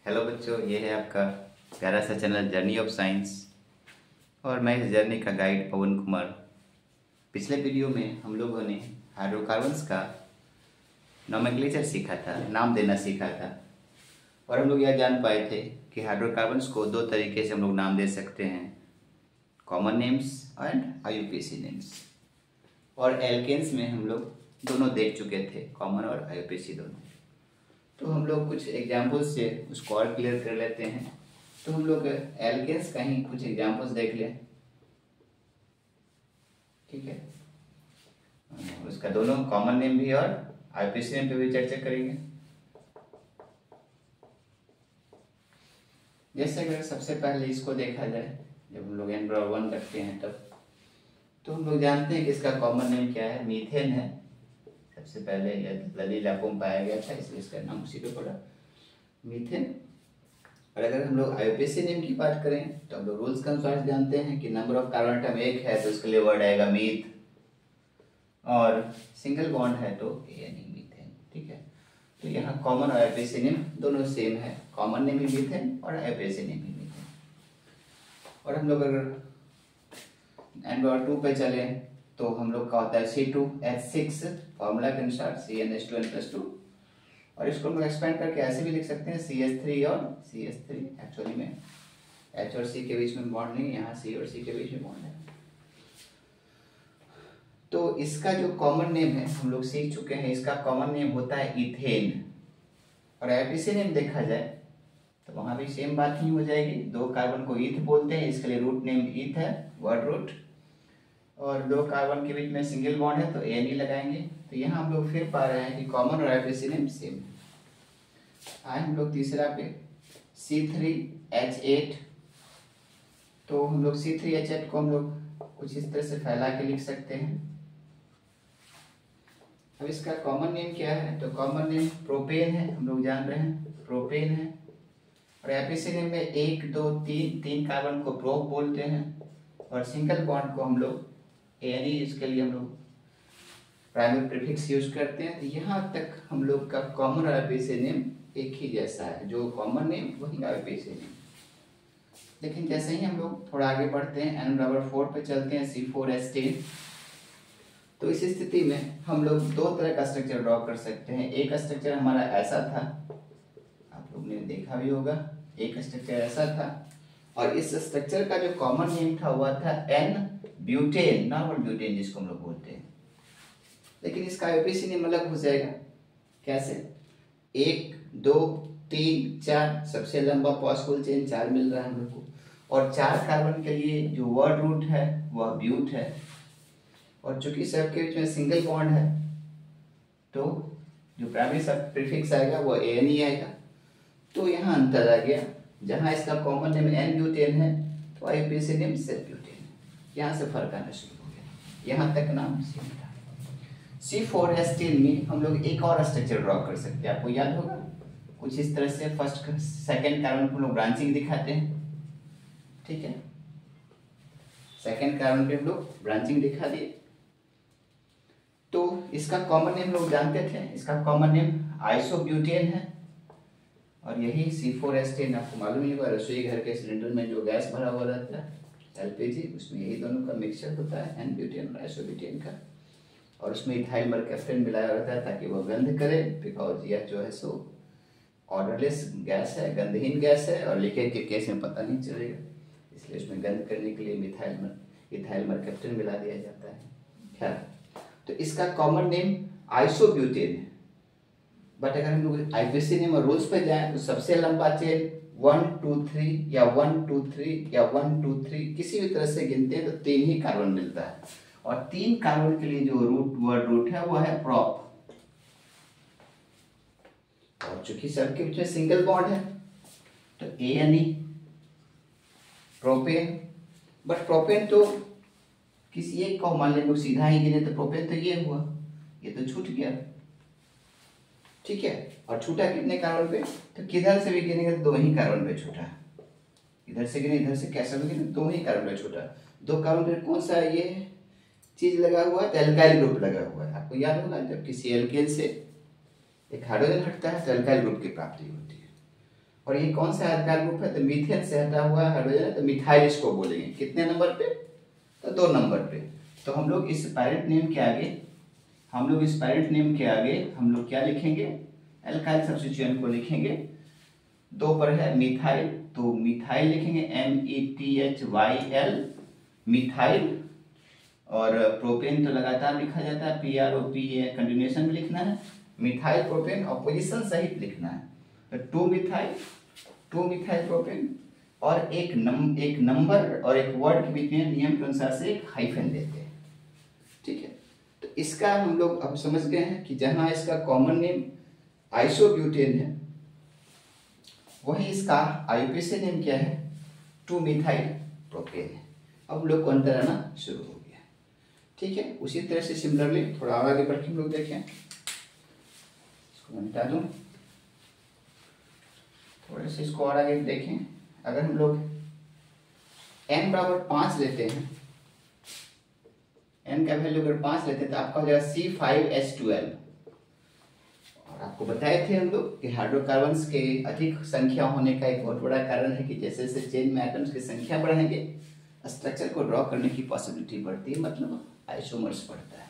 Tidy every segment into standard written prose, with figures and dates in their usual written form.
Hello बच्चों, ये है आपका प्यारा सा चैनल जर्नी ऑफ साइंस और मैं इस जर्नी का गाइड पवन कुमार। पिछले वीडियो में हम लोगों ने हाइड्रोकार्बन्स का नोमेनक्लेचर सीखा था, नाम देना सीखा था। और हम लोग यह जान पाए थे कि हाइड्रोकार्बन्स को दो तरीके से हम लोग नाम दे सकते हैं, common names and IUPAC names. और एल्केन्स में हम लोग दोनों देख चुके थे, कॉमन और IUPAC दोनों। तो हम लोग कुछ एग्जाम्पल्स से उसको और क्लियर कर लेते हैं। तो हम लोग एल्केन्स का ही कुछ एग्जाम्पल्स देख लें, ठीक है। उसका दोनों कॉमन नेम भी और IUPAC नेम पे भी चर्चा करेंगे। जैसे अगर सबसे पहले इसको देखा जाए, जब हम लोग N-1 रखते हैं तब तो हम लोग जानते हैं कि इसका कॉमन नेम क्या है, मीथेन है। सबसे पहले यह लली इलाकों में पाया गया था, इसलिए इसका नाम उसी पे पड़ा, मीथेन। और अगर हम लोग IUPAC नेम की बात करें तो हम लोग रूल्स के अनुसार जानते हैं कि नंबर ऑफ कार्बन एटम एक है तो उसके लिए वर्ड आएगा मीथ, और सिंगल बॉन्ड है तो यानी मीथेन, ठीक है। तो यहाँ कॉमन और IUPAC नेम दोनों सेम है, कॉमन नेम भी मीथेन और IUPAC नेम भी मीथेन। और हम लोग अगर N-2 पे चले तो हम लोग का होता है C2H6 फॉर्मूला के अनुसार CnH2n+2। और इसको हम लोग एक्सपेंड करके ऐसे भी लिख सकते हैं CH3 और CH3। एक्चुअली में H और C के बीच में बॉन्ड नहीं, यहाँ C और C के बीच में बॉन्ड है। तो इसका जो कॉमन नेम है हम लोग सीख चुके हैं, इसका कॉमन नेम होता है इथेन। और IUPAC नेम देखा जाए तो वहां भी सेम बात ही हो जाएगी। दो कार्बन को ईथ बोलते हैं, इसके लिए रूट नेम ईथ है, वर्ड रूट। और दो कार्बन के बीच में सिंगल बॉन्ड है तो ANE लगाएंगे। तो यहाँ हम लोग फिर पा रहे हैं कि कॉमन और IUPAC नेम सेम है। आए हम लोग तीसरा पे C3H8। तो हम लोग C3H8 को हम लोग कुछ इस तरह से फैला के लिख सकते हैं। अब इसका कॉमन नेम क्या है, तो कॉमन नेम प्रोपेन है, हम लोग जान रहे हैं प्रोपेन है। और IUPAC नेम में 1 2 3 कार्बन को प्रोप बोलते हैं, और सिंगल बॉन्ड को हम लोग ANE, इसके लिए हम लोग प्राइमरी प्रीफिक्स यूज करते हैं। तो यहाँ तक हम लोग का कॉमन और IUPAC नेम एक ही जैसा है, जो कॉमन नेम वही IUPAC नेम। लेकिन जैसे ही हम लोग थोड़ा आगे बढ़ते हैं, N-4 पे चलते हैं, C4H10। तो इस स्थिति में हम लोग दो तरह का स्ट्रक्चर ड्रॉ कर सकते हैं। एक स्ट्रक्चर हमारा ऐसा था, आप लोग ने देखा भी होगा, एक स्ट्रक्चर ऐसा था। और इस स्ट्रक्चर का जो कॉमन नेम था वह था N-ब्यूटेन, नॉर्मल ब्यूटेन जिसको हम लोग बोलते हैं। लेकिन इसका IUPAC नेम अलग हो जाएगा। कैसे? 1 2 3 4 सबसे लंबा पॉसिबल चेन 4 मिल रहा है हम लोग को। और 4 कार्बन के लिए जो वर्ड रूट है वह ब्यूट है। और चूंकि सबके बीच में सिंगल बॉन्ड है तो जो प्राइमरी सब प्रीफिक्स आएगा वो ANE आएगा। तो यहाँ अंतर आ गया, जहाँ इसका कॉमन नेम N-ब्यूटेन है तो IUPAC नेम Z-ब्यूटेन है। यहाँ से फर्क आना शुरू हो गया, यहाँ तक नाम सेम था। C4H10 में हम लोग एक और स्ट्रक्चर ड्रॉ कर सकते हैं, आपको याद होगा कुछ इस तरह से। फर्स्ट सेकंड कार्बन को लोग ब्रांचिंग दिखाते हैं, ठीक है। सेकंड कार्बन पे हम लोग ब्रांचिंग दिखा दिए। तो इसका कॉमन नेम लोग जानते थे, इसका कॉमन नेम आइसोब्यूटेन है। और यही C4H10 आपको मालूम ही होगा, रसोई घर के सिलेंडर में जो गैस भरा हुआ रहता है LPG, उसमें यही दोनों का मिक्सचर होता है, N-ब्यूटेन और आइसोब्यूटेन का। और उसमें इथाइल मरकैप्टन मिलाया रहता है ताकि वह गंध करे, बिकॉज यह जो है सो ऑर्डरलेस गैस है, गंधहीन गैस है, और लीकेज के केस में पता नहीं चलेगा, इसलिए उसमें गंध करने के लिए इथाइल मरकैप्टन मिला दिया जाता है। खैर, तो इसका कॉमन नेम आइसोब्यूटेन है। बट अगर हम लोग IUPAC नेम और रूल्स पे जाएं तो सबसे लंबा चेन 1 2 3 या 1 2 3 या 1 2 3 किसी भी तरह से गिनते हैं तो 3 ही कार्बन मिलता है। और 3 कार्बन के लिए जो वर्ड रूट है वो है प्रोप। और चूंकि सबके बीच में सिंगल बॉन्ड है तो ANE प्रोपेन। बट प्रोपेन तो किसी एक को मान लें सीधा ही गिने तो प्रोपेन तो ये हुआ, ये तो छूट गया, ठीक है। और छूटा कितने कार्बन पे, तो किधर से भी गिनेंगे तो 2 ही कार्बन पे छूटा। इधर से गिने इधर से कैसे भी गिने 2 ही कार्बन पे छूटा। 2 कार्बन पे कौन सा ये चीज लगा हुआ है, तो एल्काइल ग्रुप लगा हुआ है। आपको याद होगा जब किसी एल्केन से एक हाइड्रोजन हटता है तो एल्काइल ग्रुप की प्राप्ति होती है। और ये कौन सा हाइड्रोकार्बन ग्रुप है, तो मीथेन से हटा हुआ हाइड्रोजन है, तो मिथाइल इसको बोलेंगे। कितने नंबर पे, तो 2 नंबर पे। तो हम लोग इस पैरेंट नेम के आगे हम लोग क्या लिखेंगे, एल्काइल सब्स्टिट्यूएंट को लिखेंगे। 2 पर है मिथाइल, तो मिथाइल लिखेंगे METHYL मिथाइल। और प्रोपेन तो लगातार लिखा जाता है, PROPA कंटिन्यूएशन में लिखना है। मिथाइल प्रोपेन और पोजीशन सहित लिखना है, तो 2 मिथाइल प्रोपेन। और एक नंबर और एक वर्ड के बीच में नियम के अनुसार से एक हाइफन देते हैं, ठीक है। तो इसका हम लोग अब समझ गए हैं कि जहां इसका कॉमन नेम आइसोब्यूटेन है, वही इसका आईयूपीएसी नेम क्या है, 2 मिथाइल प्रोपेन है। अब लोग को अंतर आना शुरू हो गया, ठीक है। उसी तरह से सिमिलरली थोड़ा और आगे बढ़ के हम लोग देखें, इसको मैं मिटा दूं, थोड़े से इसको और आगे देखें। अगर हम लोग n बराबर 5 लेते हैं, n का वैल्यू अगर 5 लेते हैं तो आपका हो जाएगा C5H12। और आपको बताए थे हम लोग कि हाइड्रोकार्बन्स के अधिक संख्या होने का एक बहुत बड़ा कारण है कि जैसे जैसे चेन में एटम्स की संख्या बढ़ेंगे, स्ट्रक्चर को ड्रॉ करने की पॉसिबिलिटी बढ़ती है, मतलब आइसोमर्स बढ़ता है।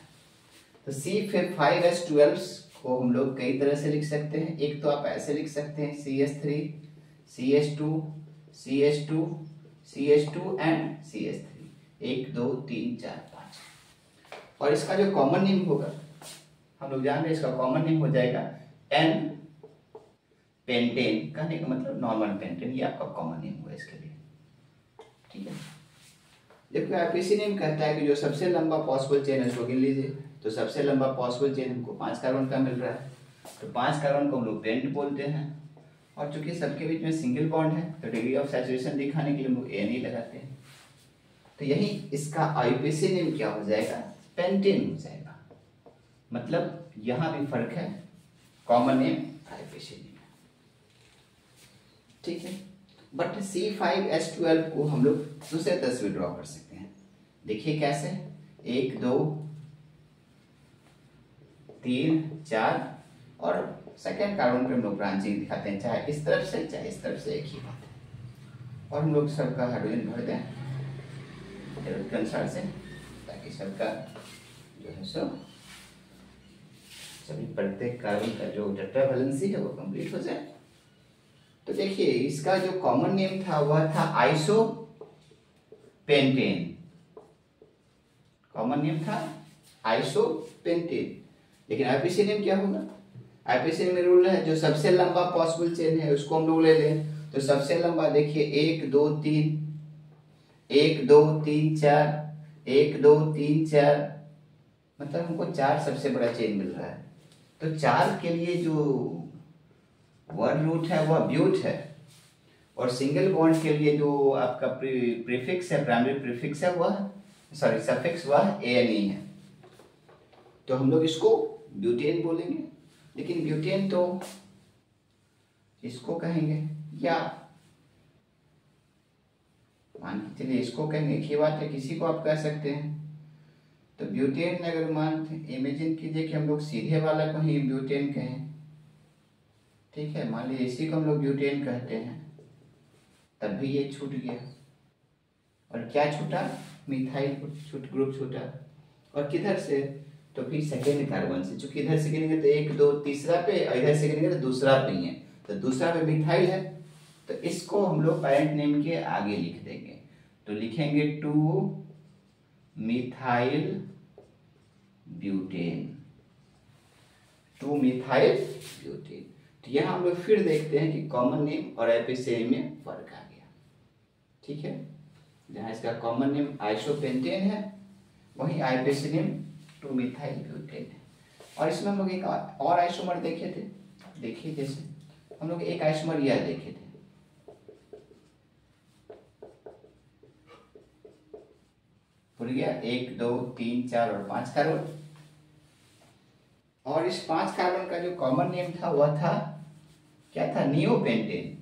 तो C5H12 को हम लोग कई तरह से लिख सकते हैं। एक तो आप ऐसे लिख सकते हैं CH3 CH2 CH2 CH2 and CH3, 1 2 3 4 5। और इसका जो कॉमन नेम होगा, हम लोग जान रहे हैं इसका कॉमन नेम हो जाएगा N पेंटेन। कहने का मतलब नॉर्मल पेंटेन, ये आपका कॉमन नेम हुआ इसके लिए, ठीक है। जबकि आईपीसी नेम कहता है कि जो सबसे लंबा पॉसिबल चेन है, उसको गिन लीजिए। तो सबसे लंबा पॉसिबल चेन हमको 5 कार्बन का मिल रहा है, तो 5 कार्बन को हम लोग पेंट बोलते हैं। और चूंकि सबके बीच में सिंगल बॉन्ड है, तो डिग्री ऑफ सैचुरेशन दिखाने के लिए हम लोग N लगाते हैं। तो यही इसका आईपीसी नेम क्या हो जाएगा, पेंटेन हो जाएगा। मतलब यहां भी फर्क है, कॉमन नेम आईपीसी नेम, ठीक है। बट C5H12 को हम लोग दूसरे तरह से ड्रॉ कर सकते हैं। देखिए कैसे, 1 2 3 4 और सेकेंड कार्बन पे हम लोग ब्रांचिंग दिखाते हैं, चाहे इस तरफ से चाहे इस तरफ से, एक ही बात है। और हम लोग सबका हाइड्रोजन भर दें जरूरत के अनुसार से, ताकि सबका जो है सो सभी प्रत्येक कार्बन का जो टेट्रा वैलेंसी है वो कंप्लीट हो जाए। तो देखिए इसका जो कॉमन नेम था वह था आइसो पेंटेन, कॉमन नेम था आइसो पेंटेन। लेकिन आईपीसी नेम क्या होगा, आईपीसी नेम में रूल है जो सबसे लंबा पॉसिबल चेन है उसको हम लोग ले लें। तो सबसे लंबा देखिए 1 2 3 1 2 3 4 1 2 3 4, मतलब हमको 4 सबसे बड़ा चेन मिल रहा है। तो 4 के लिए जो वन रूट है वह ब्यूट है, और सिंगल बॉन्ड के लिए जो आपका प्रीफिक्स है, प्राइमरी प्रीफिक्स है वह, सॉरी सफिक्स, वह ANE है। तो हम लोग इसको ब्यूटेन बोलेंगे। लेकिन ब्यूटेन तो इसको कहेंगे, या मान के चलिए इसको कहेंगे, एक ही बात है, किसी को आप कह सकते हैं। तो ब्यूटेन अगर मान इमेजिन कीजिए कि हम लोग सीधे वाला को ही ब्यूटेन कहें, ठीक है। मान लीजिए इसी को हम लोग ब्यूटेन कहते हैं, तब भी ये छूट गया। और क्या छूटा, मिथाइल ग्रुप छूटा। और किधर से, तो फिर सेकेंड कार्बन से। चूंकि इधर से गिनेंगे तो 1 2 तीसरा पे, और इधर से गिनेंगे तो दूसरा पे ही है, तो दूसरा पे मिथाइल है, तो इसको हम लोग पेरेंट नेम के आगे लिख देंगे। तो लिखेंगे 2 मिथाइल ब्यूटेन, 2 मिथाइल ब्यूटेन। तो यहाँ हम लोग फिर देखते हैं कि कॉमन नेम और आईपीसी नेम में फर्क आ गया, ठीक है। जहाँ इसका कॉमन नेम आइसोपेंटेन है, वहीं आईपीसी नेम 2 मिथाइल ब्यूटेन है। और इसमें हम लोग एक और आइसोमर देखे थे, देखिए जैसे हम लोग एक आइसोमर यह देखे थे, भूल गया, 1 2 3 4 और 5 कार्बन। और इस 5 कार्बन का जो कॉमन नेम था वह था क्या था, नियोपेंटेन,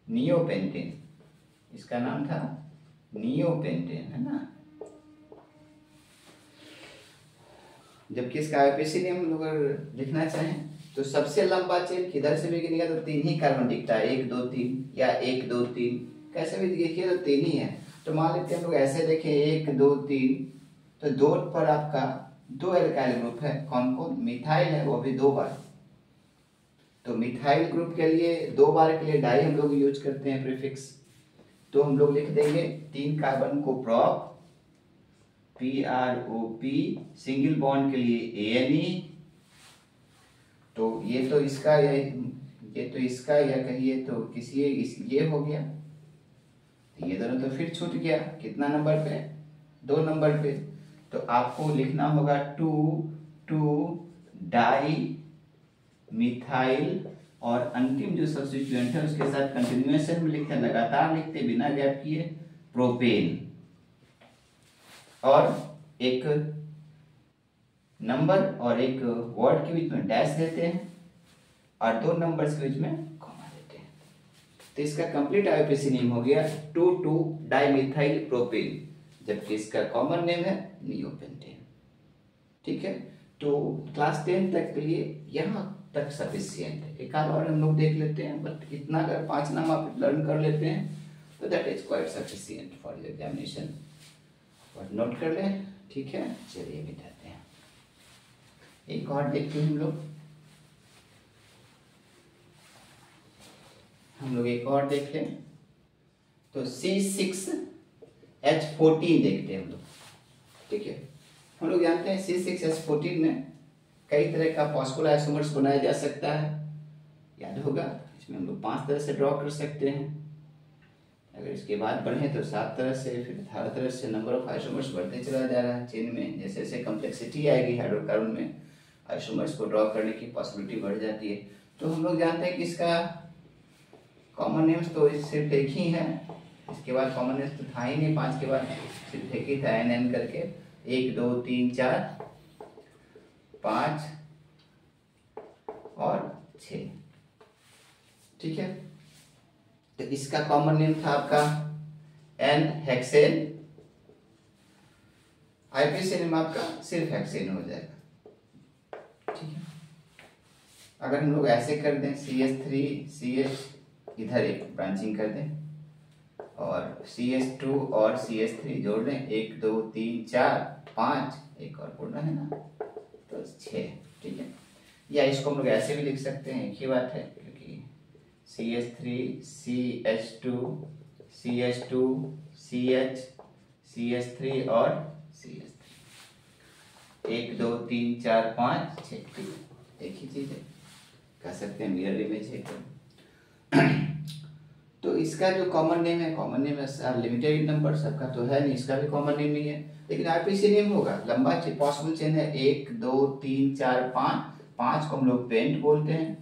नियोपेंटेन, इसका नाम था नियोपेंटेन, है ना। जबकि इसका आईपीसी नेम हम लोग अगर लिखना चाहें तो सबसे लंबा चेन किधर से भी गिनेगा तो 3 ही कार्बन दिखता है, 1 2 3 या 1 2 3, कैसे भी देखिए तो 3 ही है। तो मान लेते हैं हम लोग ऐसे देखें 1 2 3, तो 2 पर आपका 2 एल्काइल ग्रुप है, कौन कौन, मिथाइल है, वो भी 2 बार। तो मिथाइल ग्रुप के लिए 2 बार के लिए डाई हम लोग यूज करते हैं प्रीफिक्स, तो हम लोग लिख देंगे 3 कार्बन को प्रोप, PROP, सिंगल बॉन्ड के लिए ANE। तो ये तो इसका या कहिए तो किसी ये हो गया, तो ये दोनों तो फिर छूट गया, कितना नंबर पे, 2 नंबर पे। तो आपको लिखना होगा 2 डाई मिथाइल, और अंतिम जो सब्स्टिट्यूएंट है उसके साथ कंटिन्यूएशन में लिखते हैं, लगातार लिखते बिना गैप किए, प्रोपेन। और एक नंबर और एक वर्ड के बीच में डैश देते हैं, और 2 नंबर्स के बीच में कॉमा देते हैं। तो इसका कंप्लीट आईयूपीएसी नेम हो गया 2 डाइमिथाइल प्रोपेन, जबकि इसका कॉमन नेम है नियोपेंटेन। ठीक है, तो क्लास 10 तक के लिए यहाँ तक सफिशिएंट है। एक आध और हम लोग देख लेते हैं, बट इतना अगर 5 नाम आप लर्न कर लेते हैं तो that is quite sufficient for your examination. और नोट कर लें, ठीक है। चलिए मिटाते हैं, एक और देखते हैं हम लोग एक और देख लें, तो C6H14 देखते हैं हम लोग। ठीक है, हम लोग जानते हैं C6H14 में कई तरह का पॉसिबल आइसोमर्स बनाया जा सकता है, याद होगा। इसमें हम लोग 5 तरह से ड्रॉ कर सकते हैं, अगर इसके बाद बढ़े तो 7 तरह से, फिर 18 तरह से नंबर ऑफ आइसोमर्स बढ़ते चला जा रहा है चेन में। जैसे जैसे कम्प्लेक्सिटी आएगी हाइड्रोकार्बन में, आइसोमर्स को ड्रॉ करने की पॉसिबिलिटी बढ़ जाती है। तो हम लोग जानते हैं कि इसका कॉमन नेम्स तो सिर्फ एक ही है, इसके बाद कॉमन नेम्स तो था ही नहीं, 5 के बाद सिर्फ एक ही था, NN करके, 1 2 3 4 5 और 6। ठीक है, तो इसका कॉमन नेम था आपका N हेक्सेन, आईपीसी नेम आपका सिर्फ हेक्सेन हो जाएगा। ठीक है, अगर हम लोग ऐसे कर दें CH3CH, इधर एक ब्रांचिंग कर दें, और CH2 और CH3 जोड़ दें, 1 2 3 4 5, एक और बोलना है ना, तो 6। ठीक है, या इसको हम लोग ऐसे भी लिख सकते हैं, एक ही बात है, क्योंकि CH3 CH2 CH2 CH CH3 और CH3, 1 2 3 4 5 6, ठीक है, एक ही चीज है, कह सकते हैं मिरर इमेज है। तो इसका जो कॉमन नेम है, कॉमन नेम है लिमिटेड नंबर, सबका तो है नहीं, इसका भी कॉमन नेम नहीं है, लेकिन आईपीसी नेम होगा। लंबा पॉसिबल चेन है 1 2 3 4 5, 5 को हम लोग पेंट बोलते हैं,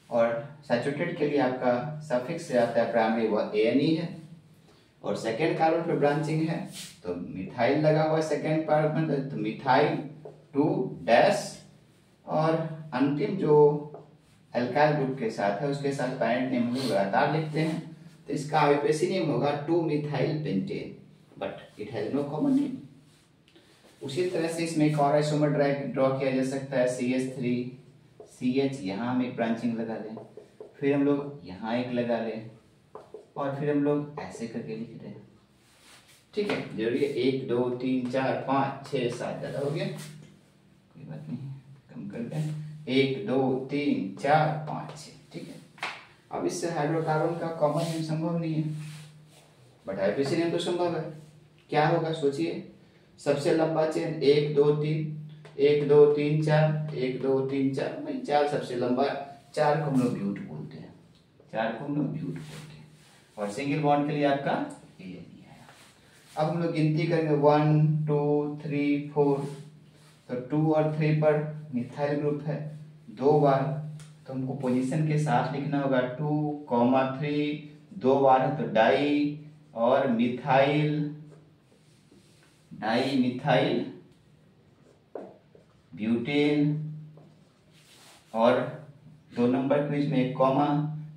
और सैचुरेटेड के लिए आपका सफिक्स से आता है प्राइमरी, वह ANE है, और सेकेंड कार्बन पे ब्रांचिंग है तो मिथाइल लगा हुआ है सेकेंड कार्बन, तो मिथाइल 2 डैश, और अंतिम जो एल्काइल ग्रुप के साथ है उसके साथ पैरेंट नेम हम लोग लगातार लिखते हैं, तो इसका आईयूपीएसी नेम होगा 2 methyl pentane, but it has no common name. उसी तरह से इसमें एक और आइसोमर ड्रॉ किया जा सकता है, CH3 CH, यहाँ हम एक ब्रांचिंग लगा लें, फिर हम लोग यहाँ एक लगा लें, और फिर हम लोग ऐसे करके लिख दें। ठीक है, जरूरी है 1 2 3 4 5 6 7, ज़्यादा हो गया, कोई बात नहीं, कम कर दें, 1 2 3 4 5 6। ठीक है, अब इससे हाइड्रोकार्बन का कॉमन नेम संभव नहीं है, बट आईपीसी नेम तो संभव है। क्या होगा सोचिए, सबसे लंबा चेन 1 2 3 1 2 3 4 1 2 3 4, भाई 4 सबसे लंबा, 4 को हम लोग ब्यूट बोलते हैं, 4 को हम लोग ब्यूट बोलते हैं, और सिंगल बॉन्ड के लिए आपका ANE है। अब हम लोग गिनती करेंगे 1 2 3 4, तो 2 और 3 पर मिथाइल ग्रुप है 2 बार, तो हमको पोजीशन के साथ लिखना होगा 2, 3, 2 बार है तो डाई और मिथाइल, डाई मिथाइल ब्यूटेन, और 2 नंबर के बीच में एक कॉमा,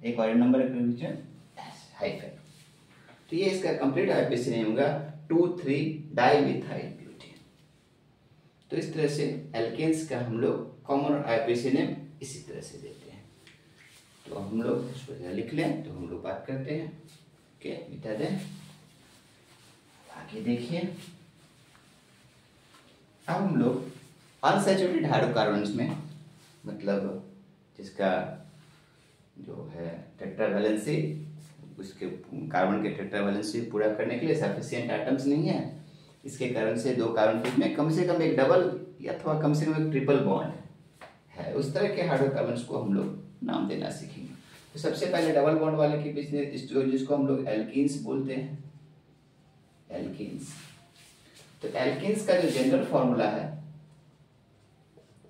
एक और नंबर के बीच में हाइफन। तो ये इसका कंप्लीट आईपीसी नेम होगा 2 3 डाई मिथाइल ब्यूटेन। तो इस तरह से एल्केन्स का हम लोग कॉमन आईपीसी नेम इसी तरह से देते हैं। तो हम लोग इसको लिख लें तो हम लोग बात करते हैं। ओके, मिटा दें। आगे देखिए, अब हम लोग अनसैचुरेटेड हाइड्रोकार्बन्स में, मतलब जिसका जो है टेट्रावैलेंसी, उसके कार्बन के टेट्रावैलेंसी पूरा करने के लिए सफिशिएंट एटम्स नहीं है, इसके कारण से दो कार्बन फिर में कम से कम एक डबल अथवा कम से कम एक ट्रिपल बॉन्ड है। उस तरह के हाइड्रोकार्बन्स को हम लोग नाम देना सीखेंगे। तो सबसे पहले डबल बॉन्ड वाले के बीच में जिसको हम लोग एल्कीन्स बोलते हैं, एल्कीन्स। तो एल्कीन्स का जो जनरल फॉर्मूला है,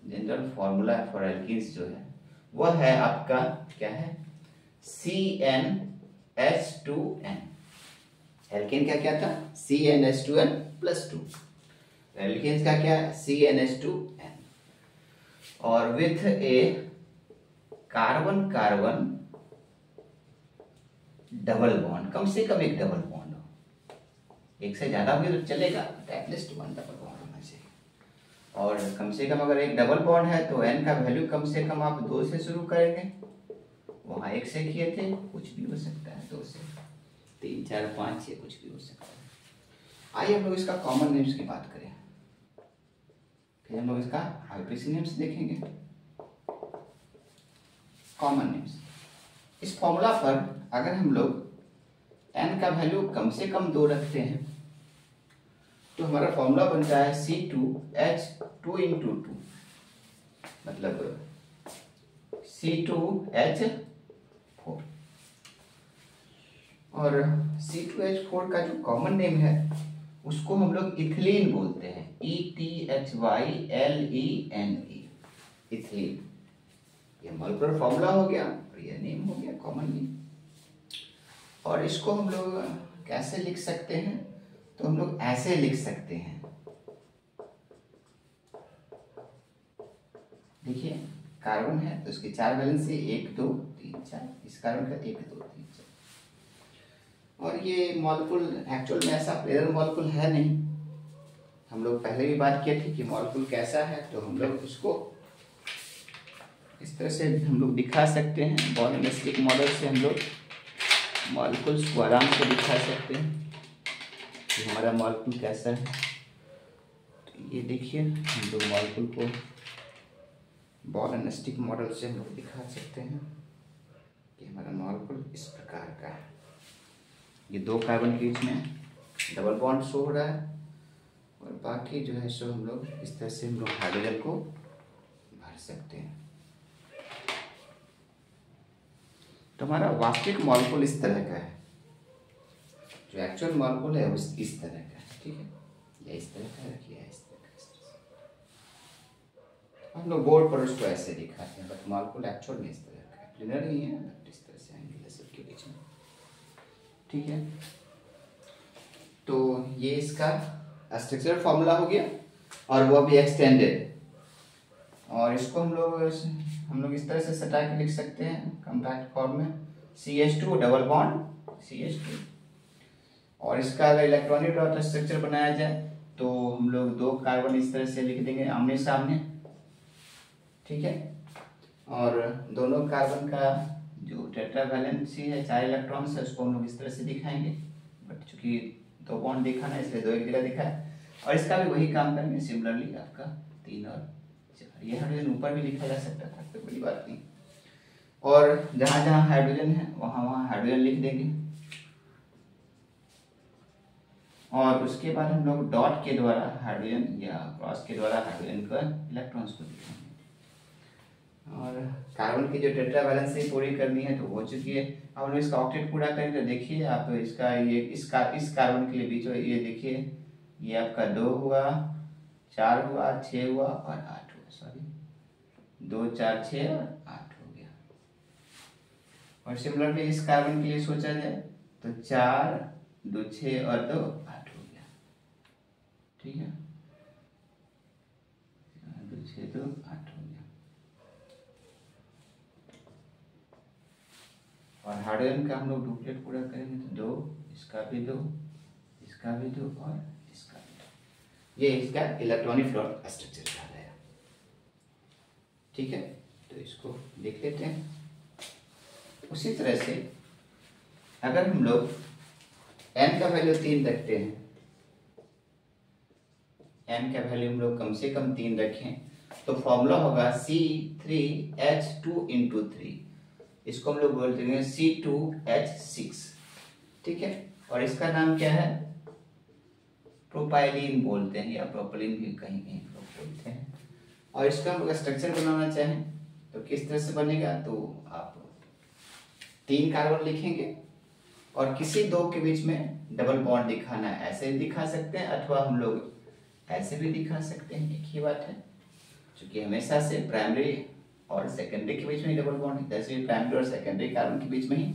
जनरल फॉर्मूला फॉर एल्कीन्स जो है वह है आपका क्या है, CnH2n। एल्कीन का क्या था, CnH2n+2। एल्कीन्स का क्या है, CnH2n। और with a carbon carbon double bond, कम से कम एक डबल बॉन्ड हो, एक से ज्यादा भी तो चलेगा, एटलीस्ट वन डबल बॉन्ड होना चाहिए। और कम से कम अगर एक डबल बॉन्ड है तो n का वैल्यू कम से कम आप 2 से शुरू करेंगे, वहां 1 से किए थे, कुछ भी हो सकता है, 2 से 3 4 5 6 कुछ भी हो सकता है। आइए हम लोग इसका कॉमन नेम्स की बात करें, फिर हम लोग इसका आईपीसी नेम्स देखेंगे। कॉमन नेम्स, इस फॉर्मूला पर अगर हम लोग n का वैल्यू कम से कम 2 रखते हैं तो हमारा फॉर्मूला बनता है C2H2 मतलब C2H4। और C2H4 का जो कॉमन नेम है उसको हम लोग इथिलीन बोलते हैं, ETHYLENE, इथिलीन। ये मॉलिक्यूलर फॉर्मूला हो गया और ये नेम हो गया, कॉमन नेम। और इसको हम लोग कैसे लिख सकते हैं, तो हम लोग ऐसे लिख सकते हैं, देखिए कार्बन है तो इसकी 4 वैलेंसी 1 2 3 4, इस कार्बन का 1 2 3 4। और ये मॉलिक्यूल एक्चुअल में ऐसा प्लेनर मॉलिक्यूल है नहीं, हम लोग पहले भी बात किए थे कि मॉलिक्यूल कैसा है, तो हम लोग उसको इस तरह से हम लोग दिखा सकते हैं। बॉर्नस्टिक मॉडल से हम लोग मॉलिक्यूल्स को आराम से दिखा सकते हैं कि हमारा मॉलिक्यूल कैसा है। तो ये देखिए, हम लोग मॉलिक्यूल को बॉर्नस्टिक मॉडल से हम लोग दिखा सकते हैं कि हमारा मॉलिक्यूल इस प्रकार का है। ये 2 कार्बन के बीच में डबल बॉन्ड शो हो रहा है और बाकी जो है सो हम लोग इस तरह से हम लोग हाइड्रोजन को भर सकते हैं। तो हमारा वास्तविक मॉलिक्यूल इस तरह का है, जो एक्चुअल मॉलिक्यूल है उस इस तरह का है, ठीक है, या इस तरह का रखिए, इस तरह का। हम लोग बोर्ड पर उसको ऐसे दिखाते हैं, बट मॉलिक्यूल एक्चुअल में इस तरह का है, प्लेनर नहीं है बट इस तरह से एंगल है सबके बीच में, ठीक है। तो ये इसका स्ट्रक्चरल फॉर्मूला हो गया और वो भी एक्सटेंडेड। और इसको हम लोग इस तरह से सटा के लिख सकते हैं कॉम्पैक्ट फॉर्म में, CH2 डबल बॉन्ड CH2। और इसका अगर इलेक्ट्रॉनिक डॉट स्ट्रक्चर बनाया जाए तो हम लोग 2 कार्बन इस तरह से लिख देंगे आमने सामने, ठीक है। और दोनों कार्बन का जो टेट्रावैलेंसी है 4 इलेक्ट्रॉन्स है उसको हम लोग इस तरह से दिखाएंगे, बट चूंकि 2 बॉन्ड दिखाना है इसलिए 2 एक जगह दिखा है। और इसका भी वही काम करेंगे सिमिलरली, आपका 3 और 4। ये हाइड्रोजन ऊपर भी लिखा जा सकता था, कोई बड़ी बात नहीं। और जहां जहां हाइड्रोजन है वहां वहां हाइड्रोजन लिख देंगे। और उसके बाद हम लोग डॉट के द्वारा हाइड्रोजन या क्रॉस के द्वारा हाइड्रोजन का इलेक्ट्रॉन्स को दिखाएंगे। और कार्बन की जो टेट्रावैलेंसी पूरी करनी है तो हो चुकी है। अब हम लोग इसका ऑक्टेट पूरा करेंगे तो देखिए आप इसका ये इस कार्बन के लिए बीच में ये देखिए, ये आपका 2 हुआ, 4 हुआ, 6 हुआ और 8 हुआ, सॉरी 2 4 6 और 8 हो गया। और सिमिलरली इस कार्बन के लिए सोचा जाए तो 4 2 6 और 2 8 हो गया, ठीक है, 2 6 2 8 हो गया। और हाइड्रोजन का हम लोग डुप्लेट पूरा करेंगे तो 2, इसका भी 2, इसका भी 2 और इसका भी 2। ये इसका इलेक्ट्रॉनिक डॉट स्ट्रक्चर कहा गया, ठीक है। तो इसको लिख लेते हैं। उसी तरह से अगर हम लोग n का वैल्यू 3 रखते हैं, n का वैल्यू हम लोग कम से कम 3 रखें, तो फॉर्मूला होगा C3H2 इंटू 3, इसको हम लोग बोलते हैं C2H6, ठीक है। और इसका नाम क्या है, प्रोपाइलीन बोलते हैं या प्रोपिलीन भी कहीं कहीं लोग बोलते हैं। और इसका हम लोग स्ट्रक्चर बनाना चाहें तो किस तरह से बनेगा, तो आप 3 कार्बन लिखेंगे और किसी 2 के बीच में डबल बॉन्ड दिखाना है, ऐसे भी दिखा सकते हैं अथवा हम लोग ऐसे भी दिखा सकते हैं, एक ही बात है। क्योंकि हमेशा से प्राइमरी और सेकेंडरी के बीच में ही डबल बॉन्ड है, जैसे प्राइमरी और सेकेंडरी कार्बन के बीच में ही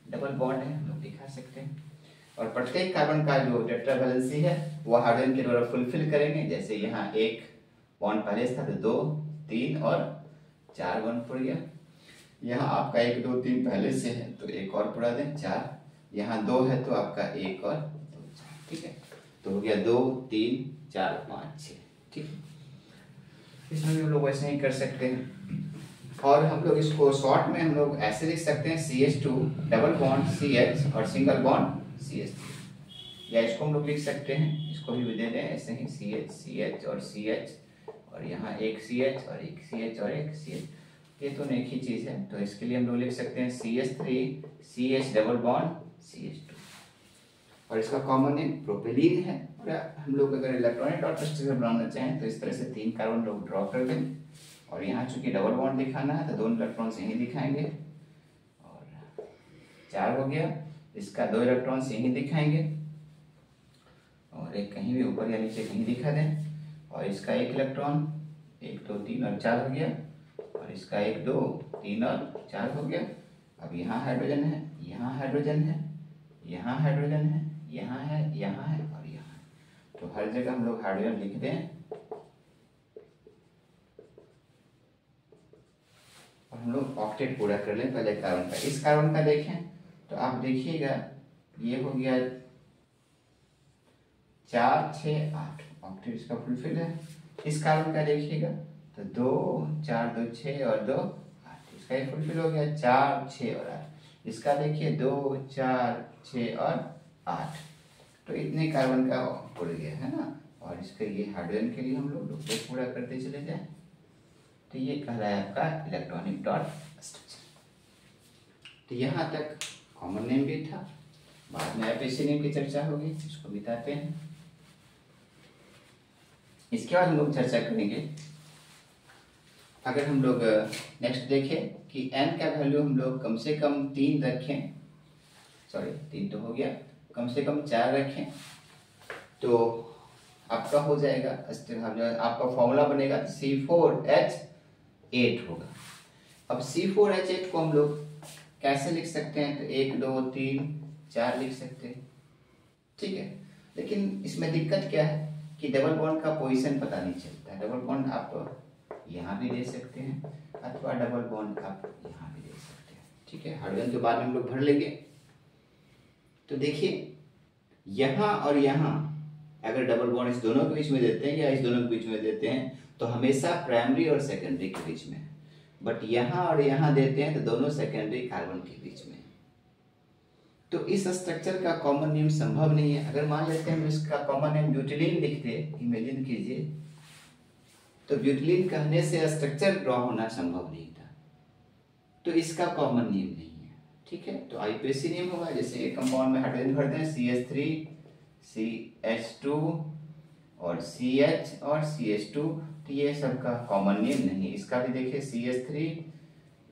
डबल बॉन्ड है, हम लोग दिखा सकते हैं। और प्रत्येक कार्बन का जो टेट्रा वैलेंसी है वो हाइड्रोजन के द्वारा फुलफिल करेंगे। जैसे यहाँ 1 बॉन्ड पहले था तो 2, 3 और 4 बॉन्ड पड़ गया। यहाँ आपका 1, 2, 3 पहले से है तो 1 और पूरा दें, 4। यहाँ 2 है तो आपका 1 और 2, 4, ठीक है। तो हो गया 2, 3, 4, 5, 6, ठीक है। इसमें भी हम लोग वैसे ही कर सकते हैं। और हम लोग इसको शॉर्ट में हम लोग ऐसे लिख सकते हैं CH2 डबल बॉन्ड CH और सिंगल बॉन्ड CH3, या इसको हम लोग लिख सकते हैं, इसको भी दे दें ऐसे ही CH CH और CH, और यहाँ एक CH और एक CH और एक CH, ये तो एक ही चीज़ है। तो इसके लिए हम लोग लिख सकते हैं CH3 CH double bond CH2, और इसका कॉमन नेम प्रोपेलीन है। और हम लोग अगर इलेक्ट्रॉनिक डॉट स्ट्रक्चर बनाना चाहें तो इस तरह से 3 कार्बन लोग ड्रॉ कर दें, और यहाँ चूंकि डबल बॉन्ड दिखाना है तो 2 इलेक्ट्रॉन्स यहीं दिखाएंगे, और 4 हो गया। इसका 2 इलेक्ट्रॉन्स यहीं दिखाएंगे, और एक कहीं भी ऊपर या नीचे कहीं दिखा दें। और इसका 1 इलेक्ट्रॉन, 1, 2, 3 और 4 हो गया, और इसका 1, 2, 3 और 4 हो गया। अब यहाँ हाइड्रोजन है, यहाँ हाइड्रोजन है, यहाँ हाइड्रोजन है, यहाँ है, यहाँ है और यहाँ है। तो हर जगह हम लोग हाइड्रोजन लिख दें, और हम लोग ऑक्टेट पूरा कर लें पहले कार्बन का। इस कार्बन का देखें तो आप देखिएगा ये हो गया 4, 6, 8, ऑक्टेट इसका फुलफिल है। इस कार्बन का देखिएगा तो 2, 4, 2, 6 और 2, 8, इसका ये फुलफिल हो गया 4, 6 और 8। इसका देखिए 2, 4, 6 और 8, तो इतने कार्बन का उड़ गया है ना। और इसके ये हाइड्रोजन के लिए हम लोग पूरा करते चले जाएं, तो ये कहलाया आपका इलेक्ट्रॉनिक डॉट स्ट्रक्चर। तो यहाँ तक कॉमन नेम भी था, बाद में एपीसी नेम की चर्चा होगी, इसको बिताते हैं। इसके बाद हम लोग चर्चा करेंगे, अगर हम लोग नेक्स्ट देखें कि n का वैल्यू हम लोग कम से कम 3 रखें, सॉरी 3 तो हो गया, कम से कम 4 रखें, तो आपका हो जाएगा आपका फॉर्मूला बनेगा C4H8 होगा। अब C4H8 को हम लोग कैसे लिख सकते हैं, तो 1, 2, 3, 4 लिख सकते हैं, ठीक है। लेकिन इसमें दिक्कत क्या है कि डबल बॉन्ड का पोजीशन पता नहीं चलता है। डबल बॉन्ड आप यहाँ भी दे सकते हैं अथवा डबल बॉन्ड आप यहाँ भी दे सकते हैं, ठीक है। हाइड्रोजन के बाद में हम लोग भर लेंगे। तो देखिए यहाँ और यहाँ अगर डबल बॉन्ड इस दोनों के बीच में देते हैं या इस दोनों के बीच में देते हैं तो हमेशा प्राइमरी और सेकेंडरी के बीच में, बट यहाँ और यहाँ देते हैं तो दोनों सेकेंडरी कार्बन के बीच में। तो इस स्ट्रक्चर का कॉमन नेम संभव नहीं है। अगर मान लेते हैं हम इसका कॉमन नेम ब्यूटिलीन लिखते, इमेजिन कीजिए, तो ब्यूटिलीन कहने से स्ट्रक्चर ड्रॉ होना संभव नहीं था, तो इसका कॉमन नेम नहीं है, ठीक है। तो आईपीसी नेम होगा, जैसे एक कंपाउंड में हाइड्रोजन भरते हैं CH3 CH2 और CH और CH2, तो ये सबका कॉमन नेम नहीं। इसका भी देखिए CH3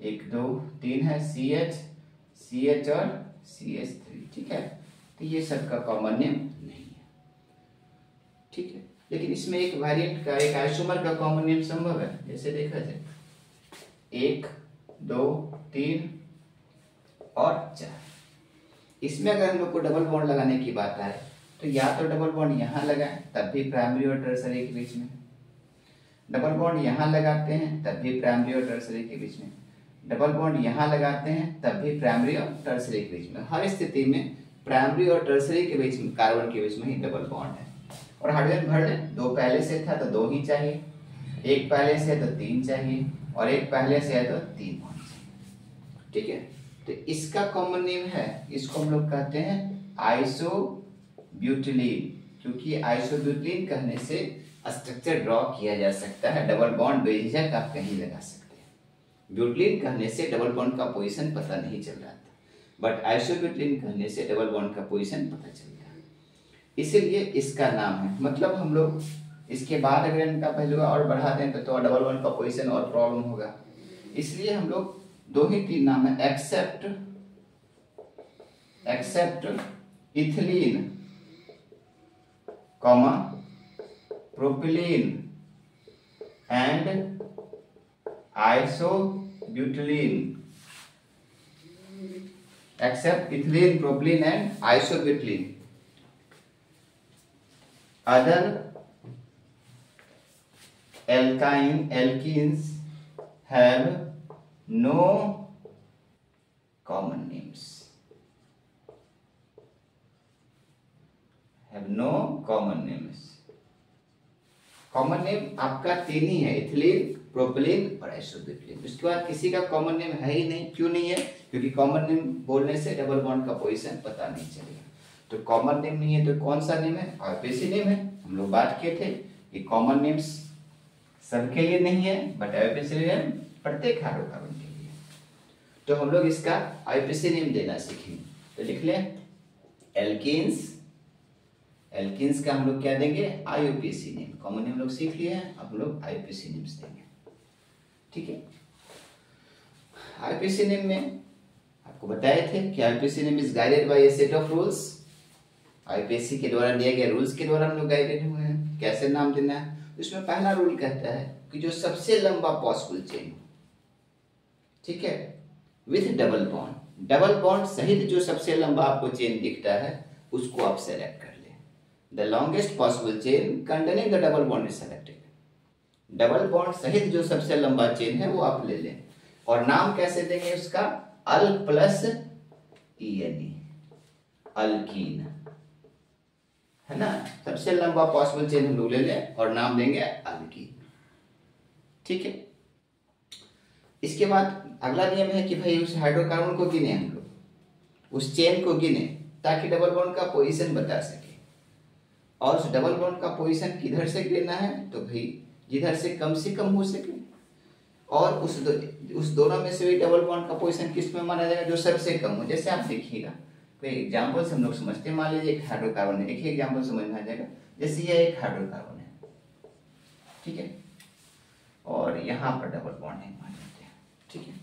1, 2, 3 है, CH और CH3, ठीक है। तो ये सबका कॉमन नेम नहीं है, ठीक है। लेकिन इसमें एक वेरिएंट का, एक आइसोमर का कॉमन नेम संभव है। जैसे देखा जाए 1, 2, 3 और 4। इसमें अगर हम लोग को डबल बॉन्ड लगाने की बात आए तो या तो डबल बॉन्ड यहाँ लगाएं तब भी प्राइमरी और टर्सरी के बीच में, डबल बॉन्ड यहाँ लगाते हैं तब भी प्राइमरी और टर्सरी के बीच में, डबल बॉन्ड यहाँ लगाते हैं तब भी प्राइमरी और टर्सरी के बीच में। हर स्थिति में प्राइमरी और टर्सरी के बीच में, कार्बन के बीच में ही डबल बॉन्ड है। और हाइड्रोजन भर लें, 2 पहले से था तो 2 ही चाहिए, 1 पहले से तो 3 चाहिए, और एक पहले से है तो 3 होना चाहिए। ठीक है, तो इसका कॉमन नेम है, इसको हम लोग कहते हैं आइसोब्यूटिलीन, क्योंकि आइसोब्यूटिलीन कहने से स्ट्रक्चर ड्रॉ किया जा सकता है, डबल बॉन्ड बेझिझक आप कहीं लगा सकते हैं। ब्यूटिलीन कहने से डबल बॉन्ड का पोजीशन पता नहीं चल रहा था, बट आइसोब्यूटिलीन कहने से डबल बॉन्ड का पोजीशन पता चल रहा है, इसीलिए इसका नाम है। मतलब हम लोग इसके बाद अगर इनका पहलू और बढ़ा दें तो डबल बॉन्ड का पोजीशन और प्रॉब्लम होगा, इसलिए हम लोग 2 ही 3 नाम है, except ethylene comma propylene and isobutylene, except ethylene, propylene and isobutylene, other alkenes have no common names, common name आपका 3 ही है, इथिलीन, प्रोपिलीन और आइसोब्यूटिलीन। उसके बाद किसी का कॉमन नेम है ही नहीं। क्यों नहीं है? क्योंकि कॉमन नेम बोलने से डबल बॉन्ड का पोजीशन पता नहीं चलेगा। तो कॉमन नेम नहीं है तो कौन सा नेम है? आईपीसी नेम है। हम लोग बात किए थे कि कॉमन नेम्स सबके लिए नहीं है, बट आईपीसी नेम प्रत्येक हाइड्रोकार्बन के लिए। तो हम लोग इसका आईपीसी नेम देना सीखेंगे। तो लिख लें एल्कीन्स, एल्कीन्स का हम लोग क्या देंगे? IUPAC name. कॉमन नेम लोग सीख लिए हैं, अब हम लोग आईयूपीएसी नेम्स देंगे। ठीक है, आईयूपीएसी नेम में आपको बताए थे कि IUPAC name is guided by A set of rules. IUPAC के द्वारा दिए गए रूल्स के द्वारा हम लोग गाइडेड हुए हैं कैसे नाम देना है। इसमें पहला रूल कहता है कि जो सबसे लंबा पॉसिबल चेन, ठीक है, with double bond, double bond सहित जो सबसे लंबा आपको चेन दिखता है उसको आप सेलेक्ट कर लें। The longest possible chain containing the double bond is selected. Double bond सहित जो सबसे लंबा चेन है वो आप ले लें। और नाम कैसे देंगे उसका? अल प्लस ईएनई, अल्कीन, है ना। सबसे लंबा पॉसिबल चेन हम लोग ले लें और नाम देंगे अल्कीन। ठीक है, इसके बाद अगला नियम है कि भाई उस हाइड्रोकार्बन को गिने, हम लोग उस चेन को गिने ताकि डबल बॉन्ड का पोजीशन बता सके। और उस डबल बॉन्ड का पोजीशन किधर से गिरना है? तो भाई जिधर से कम हो सके। और उस दोनों में से भी डबल बॉन्ड का पोजीशन किस में माना जाएगा? जो सबसे कम हो। जैसे आप देखिएगा कोई एग्जाम्पल से हम लोग समझते हैं। मान लीजिए एक हाइड्रोकार्बन है, एक ही एग्जाम्पल समझ में आ जाएगा। जैसे ये एक हाइड्रोकार्बन है, ठीक है, और यहाँ पर डबल बॉन्ड है मान लेते हैं, ठीक है।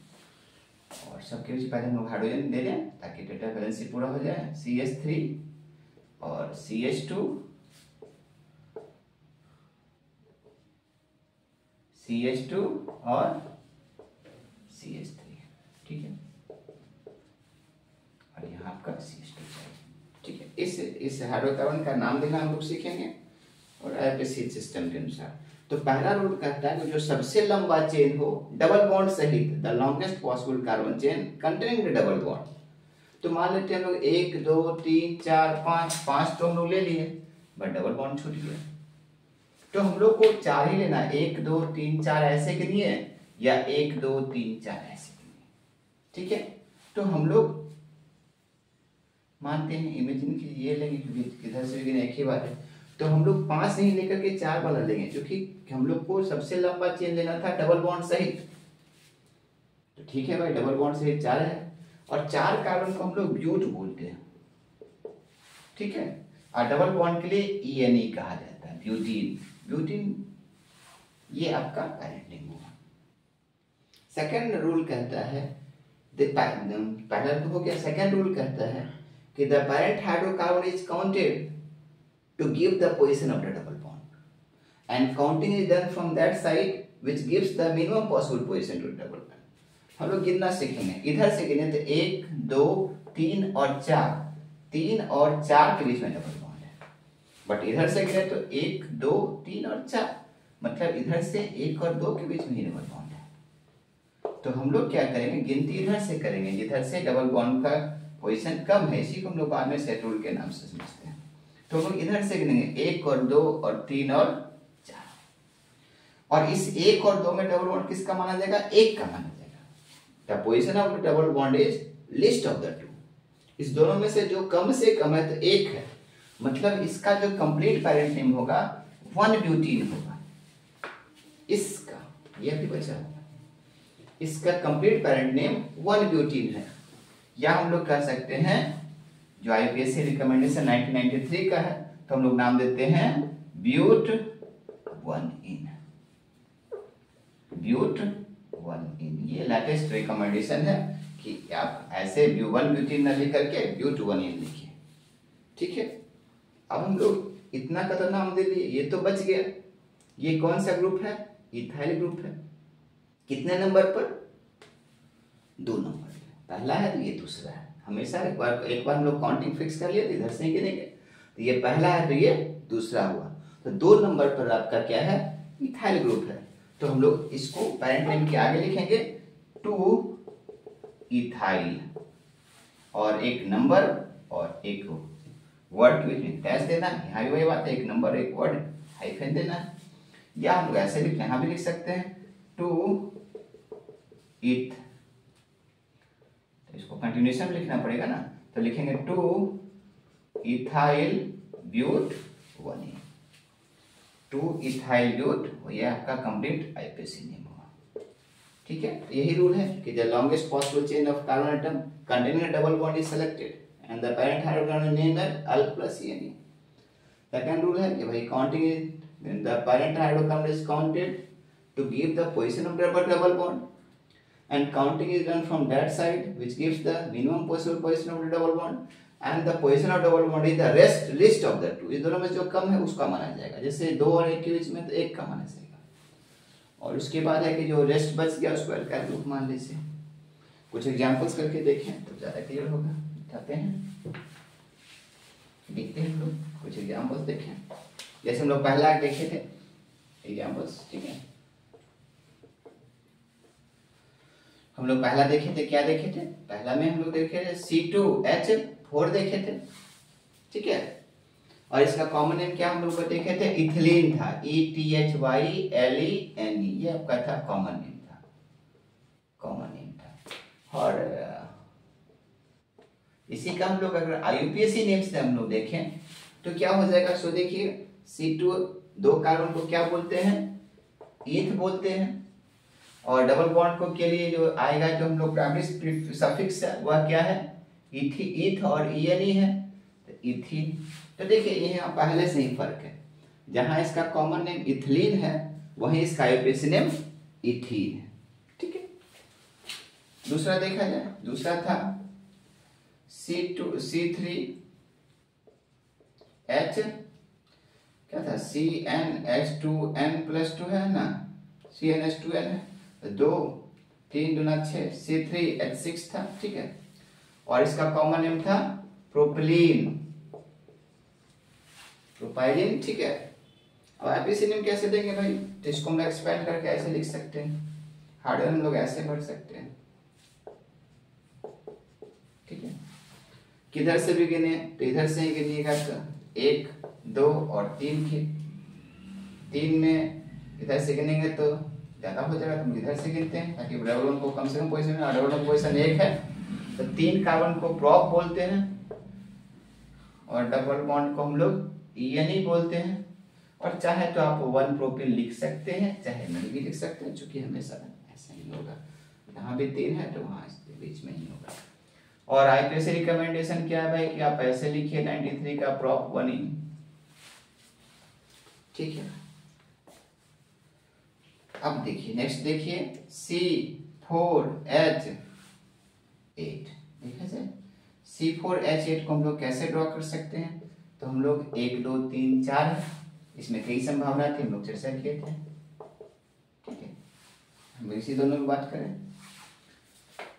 और सबके बीच पहले हम लोग हाइड्रोजन दे दें ताकि डेटा बैलेंस पूरा हो जाए। CH3 और CH2, CH2 और CH3, ठीक है, और यहाँ आपका CH2 चाहिए। ठीक है, इस हाइड्रोकार्बन का नाम देना हम लोग सीखेंगे और आईपीसी सिस्टम के अनुसार। तो पहला रूल कहता है कि जो सबसे लंबा चेन हो डबल बॉन्ड सहित, the longest possible carbon chain containing the double bond. तो मान लेते हैं हम लोग 1 2 3 4 5 तो हम लोग ले लिए, बट डबल बॉन्ड छूट गया। तो हम लोग को 4 ही लेना, 1 2 3 4 ऐसे गिनिए या 1 2 3 4 ऐसे गिनिए। ठीक है, तो हम लोग मानते हैं, इमेजिन कीजिए ये लेंगे क्योंकि किधर से भी एक ही बात है। तो हम लोग 5 नहीं लेकर के 4 वाला लेंगे, क्योंकि हम लोग को सबसे लंबा चेन लेना था डबल बॉन्ड सहित। तो ठीक है भाई, डबल बॉन्ड सहित 4 है, और 4 कार्बन को हम लोग ब्यूट बोलते हैं, ठीक है। और डबल बॉन्ड के लिए ईएनई कहा जाता है, ब्यूटीन। ब्यूटीन ये आपका पैरेंट नेम हुआ। सेकंड रूल कहता है, पहला तो हो गया। सेकंड रूल कहता है कि the parent hydrocarbon is counted to give the position of the double bond, and counting is done from that side which gives the minimum possible position to double bond. हम लोग गिनना सीखेंगे। इधर से गिने तो 1 2 3 और 4, 3 और 4 के बीच में डबल बॉन्ड है। बट इधर से गिने तो 1 2 3 और 4, मतलब इधर से 1 और 2 के बीच में ही डबल बॉन्ड है। तो हम लोग क्या करेंगे, गिनती इधर से करेंगे जिधर से डबल बॉन्ड का पोजीशन कम है। इसी को हम लोग बाद में सेट रूल के नाम से समझते हैं। तो हम लोग इधर से गिनेंगे 1 और 2 और 3 और 4। और इस एक और दो में डबल बॉन्ड किसका माना जाएगा? एक का माना जाएगा। The position of the double bond is list of the two. इस दोनों में से जो कम से कम है तो एक है, मतलब इसका जो कंप्लीट पेरेंट नेम होगा 1-ब्यूटीन होगा। इसका यह भी बचा होगा, इसका कंप्लीट पेरेंट नेम 1-ब्यूटीन है। या हम लोग कह सकते हैं जो आईपीएससी रिकमेंडेशन 1993 का है तो हम लोग नाम देते हैं ब्यूट 1-इन। ब्यूट 1-इन ये लेटेस्ट रिकमेंडेशन है कि आप ऐसे 1-ब्यूटीन न लिख करके ब्यूट 1-इन लिखिए, ठीक है। अब हम लोग इतना का तो नाम दे दिए, ये तो बच गया। ये कौन सा ग्रुप है? इथाइल ग्रुप है। कितने नंबर पर? 2 नंबर पे। पहला है तो ये दूसरा है। हमेशा एक बार हम लोग काउंटिंग फिक्स कर लिए तो इधर से ही गिनेंगे, तो ये पहला है तो ये दूसरा हुआ, तो 2 नंबर पर आपका क्या है? इथाइल ग्रुप है। तो हम लोग इसको पेरेंट नेम के आगे लिखेंगे 2 इथाइल और एक नंबर और एक वर्ड के बीच में डैश देना है। यहाँ भी वही बात है, एक नंबर एक वर्ड हाइफन देना है। या हम लोग ऐसे लिख यहाँ भी लिख सकते हैं 2 इथ, तो इसको कंटिन्यूएशन में लिखना पड़ेगा ना, तो लिखेंगे 2 इथाइल ब्यूट 1-इन। 2 इथाइल ब्यूट, ये आपका कंप्लीट आईपीएससी नेम होगा, ठीक है। तो यही रूल है कि the longest possible chain of carbon atom containing a double bond is selected and the parent hydrocarbon named Al plus CNE। Second rule है कि भाई counting is the parent hydrocarbon is counted to give the position of double bond, and counting is done from that side which gives the minimum possible position of the double bond, and the position of double bond is the rest list of the two। इस दोनों में जो कम है उसका माना जाएगा, जैसे 2 और 1 के बीच में तो 1 का माना जाएगा, और उसके बाद है कि जो रेस्ट बच गया उसको अल्काइल ग्रुप मान लीजिए। कुछ एग्जांपल्स करके देखें तो ज़्यादा क्लियर होगा। उठाते हैं, देखते हैं हम लोग कुछ एग्जांपल्स देखें। जैसे हम लोग पहला देखे थे एग्जांपल्स, ठीक है। हम लोग पहला देखे थे, क्या देखे थे? पहला में हम लोग देखे थे C2H4 देखे थे, ठीक है। और इसका कॉमन नेम क्या हम लोग को देखे थे? इथिलीन था, ETHYLENE, ये आपका था कॉमन नेम था, कॉमन नेम था। और इसी का हम लोग अगर आईयूपीएसी नेम से हम लोग देखें तो क्या हो जाएगा? सो देखिए C2 2 कार्बन को क्या बोलते हैं? ईथ बोलते हैं, और डबल बॉन्ड को के लिए जो आएगा जो हम लोग प्राइमरी सफिक्स है वह क्या है? ईथ और ENE है, तो इथीन। तो देखिए ये यहाँ पहले से ही फर्क है, जहां इसका कॉमन नेम इथिलीन है वहीं इसका आईयूपीएसी नेम इथीन है, ठीक है। दूसरा देखा जाए, दूसरा था C3H क्या था? CnH2n+2 है ना, CnH2n है, 2 3 दूना 6, C3H6 था, ठीक है। और इसका कॉमन नेम था प्रोपिलीन, प्रोपाइलिन, ठीक है। अब आईपीएससी नेम कैसे देंगे भाई? तो इसको हम लोग एक्सपेंड करके ऐसे लिख सकते हैं, हार्डवेयर हम लोग ऐसे भर सकते हैं, ठीक है। किधर से भी गिने तो इधर से ही गिनिएगा, 1 2 और 3 के 3 में इधर से गिनेंगे तो ज्यादा हो जाएगा, तो इधर से गिनते हैं ताकि डबल बॉन्ड को कम से कम पोजीशन में, डबल बॉन्ड पोजीशन 1 है तो 3 कार्बन को प्रोप बोलते हैं और डबल बॉन्ड को हम लोग ENE बोलते हैं। और चाहे तो आप 1 प्रोपिल लिख सकते हैं, चाहे नहीं भी लिख सकते हैं, चूंकि हमेशा ऐसा ही होगा, यहाँ भी 3 है तो वहाँ इसके बीच में ही होगा। और आईपीएससी रिकमेंडेशन क्या है भाई कि आप ऐसे लिखिए 93 का प्रोप 1-इन, ठीक है। अब देखिए नेक्स्ट देखिए C4H8, देखा जाए C4H8 को हम लोग कैसे ड्रॉ कर सकते हैं? तो हम लोग 1 2 3 4 इसमें कई संभावना थी, हम लोग चर्चा किए थे, ठीक है। हम इसी दोनों में बात करें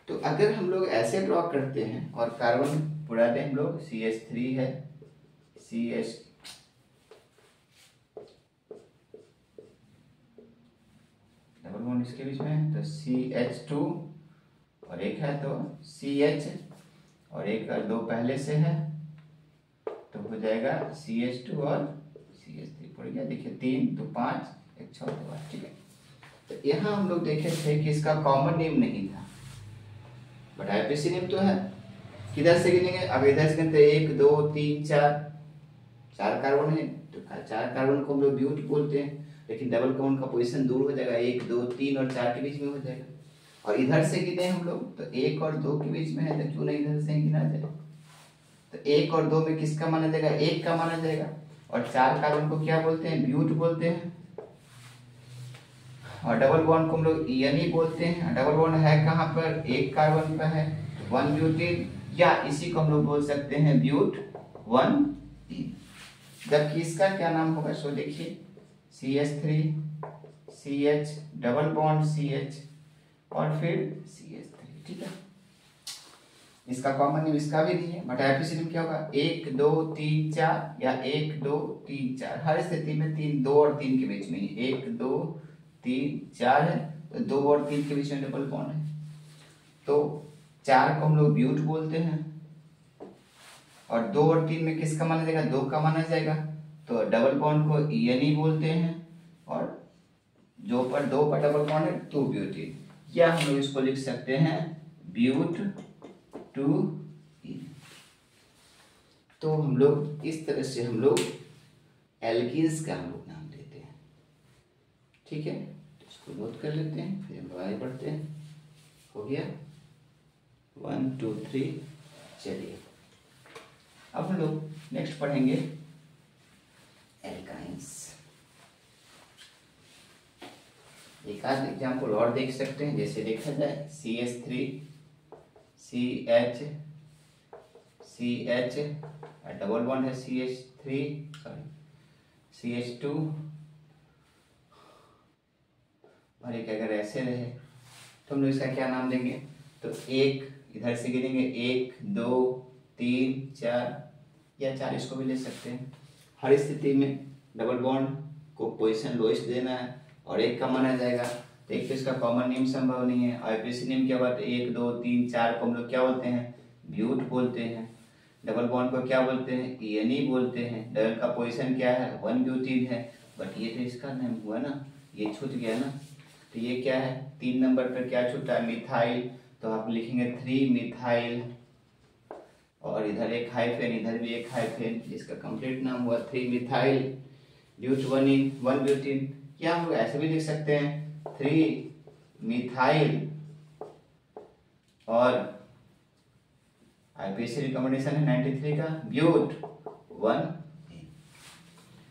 तो अगर हम लोग ऐसे ड्रॉ करते हैं और कार्बन पूरा दे हम लोग CH3 है, CH डबल बॉन्ड इसके बीच में है तो CH2 और एक है तो CH और एक और 2 पहले से है तो हो जाएगा CH2 और CH3 पड़ गया, देखिए 3 तो 5 1 6 2 8, ठीक है। तो यहाँ हम लोग देखे थे कि इसका कॉमन नेम नहीं था, बट आईपीसी नेम तो है। किधर से गिनेंगे? अब इधर से गिनते 1 2 3 4, 4 कार्बन है तो 4 कार्बन को हम लोग ब्यूट बोलते हैं, लेकिन डबल बॉन्ड का पोजीशन दूर हो जाएगा, 1 2 3 और 4 के बीच में हो जाएगा। और इधर से गिने हम लोग तो 1 और 2 के बीच में है, तो क्यों नहीं इधर से गिना जाए? तो 1 और 2 में किसका माना जाएगा? 1 का माना जाएगा। और 4 कार्बन को क्या बोलते हैं? ब्यूट बोलते हैं। और डबल बॉन्ड को हम लोग ईएनई बोलते हैं। डबल बॉन्ड है कहाँ पर? 1 कार्बन पर है, 1 ब्यूटेन, या इसी को हम लोग बोल सकते हैं ब्यूट 1। जबकि इसका क्या नाम होगा? सो देखिए CH3 CH double bond CH और फिर CH3, ठीक है। इसका कॉमन नेम इसका भी नहीं है, बट आईपीसी नेम क्या होगा? 1 2 3 4 या 1 2 3 4। हर स्थिति में 3 2 और 3 के बीच में ही 1 2 3 4 है, तो 2 और 3 के बीच में डबल बॉन्ड है, तो 4 को हम लोग ब्यूट बोलते हैं। और 2 और 3 में किसका माना जाएगा? 2 का माना जाएगा, तो डबल बॉन्ड को ईएनई बोलते हैं। और जो पर 2 पर डबल बॉन्ड है 2 ब्यूटेन, या हम लोग इसको लिख सकते हैं ब्यूट 2 ईन। तो हम लोग इस तरह से हम लोग एल्कीन्स का हम लोग नाम देते हैं, ठीक है। तो इसको नोट कर लेते हैं, फिर हम आगे बढ़ते हैं। हो गया 1 2 3। चलिए अब हम लोग नेक्स्ट पढ़ेंगे एल्काइंस। एक आध एग्जाम्पल और देख सकते हैं, जैसे देखा जाए CH3 CH CH double bond है CH3 सॉरी CH2, और एक अगर ऐसे रहे तो हम लोग इसका क्या नाम देंगे? तो एक इधर से गिनेंगे 1 2 3 4, या 4 इसको भी ले सकते हैं। हर स्थिति में डबल बॉन्ड को पोजीशन लोएस्ट देना है और 1 का माना जाएगा, तो एक तो इसका कॉमन नेम संभव नहीं है। आईपीसी नेम क्या बात है? 1 2 3 4 को हम लोग क्या बोलते हैं? ब्यूट बोलते हैं। डबल बॉन्ड को क्या बोलते हैं? ईएनई बोलते हैं। डबल का पोजीशन क्या है? 1 ब्यूटीन है, बट ये तो इसका नाम हुआ ना, ये छूट गया ना, तो ये क्या है? 3 नंबर पर क्या छूटा? मिथाइल, तो आप लिखेंगे 3 मिथाइल, और इधर एक हाइफेन, इधर भी एक हाइफेन, इसका कंप्लीट नाम हुआ 3 मिथाइल ब्यूट 1 ब्यूटीन। या हम लोग ऐसे भी लिख सकते हैं 3 मिथाइल, और आईपीसी रिकमेंडेशन है 93 का, ब्यूट 1